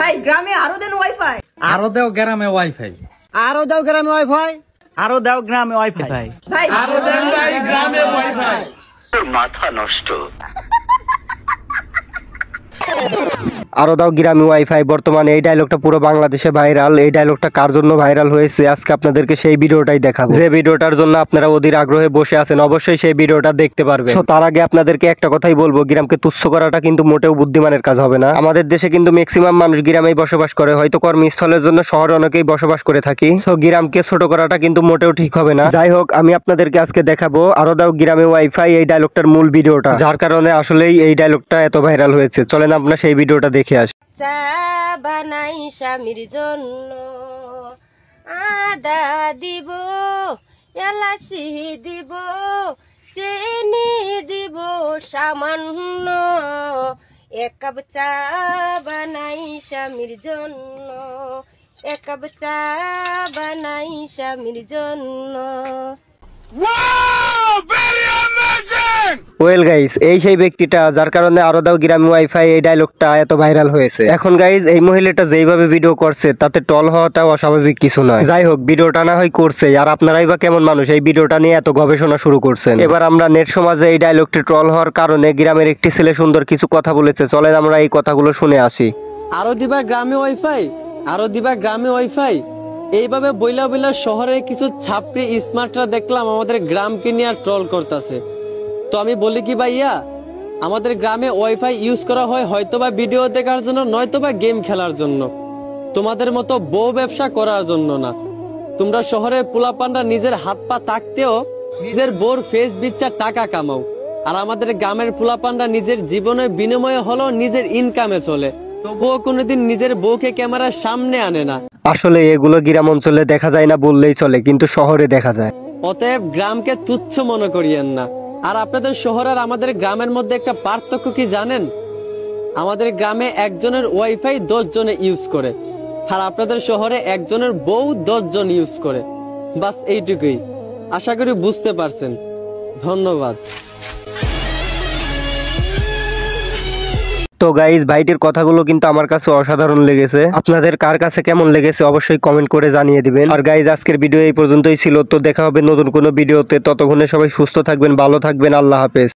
ভাই গ্রামে আরো দেন ওয়াইফাই। আরো দাও গ্রামে ওয়াইফাই। আরো দাও গ্রামে ওয়াইফাই। আরো দাও গ্রামে ওয়াইফাই। ভাই আরো দেন ভাই গ্রামে ওয়াইফাই। মাথা নষ্ট। আরো দাও গ্রামে ওয়াইফাই। বর্তমানে এই ডায়লগটা পুরো বাংলাদেশে ভাইরাল। এই ডায়লগটা কার জন্য ভাইরাল হয়েছে আজকে আপনাদেরকে সেই ভিডিওটাই দেখাবো। যে ভিডিওটার জন্য আপনারা অধীর আগ্রহে বসে আছেন, অবশ্যই সেই ভিডিওটা দেখতে পারবেন। তো তার আগে আপনাদেরকে একটা কথাই বলবো, গ্রামকে তুচ্ছ করাটা কিন্তু মোটেও বুদ্ধিমানের কাজ হবে না। আমাদের দেশে কিন্তু ম্যাক্সিমাম মানুষ গ্রামেই বসবাস করে, হয়তো কর্মস্থলের জন্য শহরে অনেকেই বসবাস করে থাকি। তো গ্রামকে ছোট করাটা কিন্তু মোটেও ঠিক হবে না। যাই হোক, আমি আপনাদেরকে আজকে দেখাবো আরো দাও গ্রামে ওয়াইফাই এই ডায়লগটার মূল ভিডিওটা, যার কারণে আসলেই এই ডায়লগটা এত ভাইরাল হয়েছে। চলেন আপনারা সেই ভিডিওটা দেখে আসি। চা বানাই স্বামীর জন্য, আদা দিব, এলাচি দিব, চিনি দিব সামান্য, এক কাপ চা বানাই স্বামীর জন্য, এক কাপ চা বানাই স্বামীর জন্য। ওয়েল গাইস, এই সেই ব্যক্তিটা যার কারণে আরো দাও গ্রামে ওয়াইফাই এই ডায়লগটা এত ভাইরাল হয়েছে। এখন গাইস, এই মহিলাটা যেইভাবে ভিডিও করছে তাতে টল হওয়াটাও অস্বাভাবিক কিছু নয়। যাই হোক, ভিডিওটা না হয় করছে, আর আপনারাই বা কেমন মানুষ এই ভিডিওটা নিয়ে এত গবেষণা শুরু করছেন। এবার আমরা নেট সমাজে এই ডায়লগটি ট্রল হওয়ার কারণে গ্রামের একটি ছেলে সুন্দর কিছু কথা বলেছে, চলেন আমরা এই কথাগুলো শুনে আসি। আরো দিবা গ্রামে ওয়াইফাই, আরো দিবা গ্রামে ওয়াইফাই, এইভাবে বইলা বইলা শহরের কিছু ছাপড়ি স্মার্টরা দেখলাম আমাদের গ্রামকে নিয়ে ট্রল করতেছে। তো আমি বলি কি ভাইয়া, আমাদের গ্রামে ওয়াইফাই ইউজ করা হয় হয়তোবা ভিডিও দেখার জন্য, নয়তোবা গেম খেলার জন্য, তোমাদের মতো বউ ব্যবসা করার জন্য না। তোমরা শহরের পোলাপানরা নিজের হাত পা থাকতেও নিজের বউর ফেস বিচ্ছা টাকা কামাও, আর আমাদের গ্রামের পোলাপানরা নিজের জীবনের বিনিময়ে হলো নিজের ইনকামে চলে, তবুও কোনোদিন নিজের বউকে ক্যামেরার সামনে আনে না। আসলে এগুলো গ্রাম অঞ্চলে দেখা যায় না বললেই চলে, কিন্তু শহরে দেখা যায়। অতএব গ্রামকে তুচ্ছ মনে করিয়েন না। আর আপনাদের শহর আর আমাদের গ্রামের মধ্যে একটা পার্থক্য কি জানেন? আমাদের গ্রামে একজনের ওয়াইফাই 10 জনে ইউজ করে, আর আপনাদের শহরে একজনের বউ 10 জন ইউজ করে। বাস এইটুকুই, আশা করি বুঝতে পারছেন। ধন্যবাদ। তো গাইজ, ভাইটির কথাগুলো কিন্তু আমার কাছে অসাধারণ লেগেছে। আপনাদের কার কাছে কেমন লেগেছে অবশ্যই কমেন্ট করে জানিয়ে দিবেন। আর গাইজ, আজকের ভিডিও এই পর্যন্তই ছিল। তো দেখা হবে নতুন কোনো ভিডিওতে, ততক্ষণে সবাই সুস্থ থাকবেন, ভালো থাকবেন, আল্লাহ হাফেজ।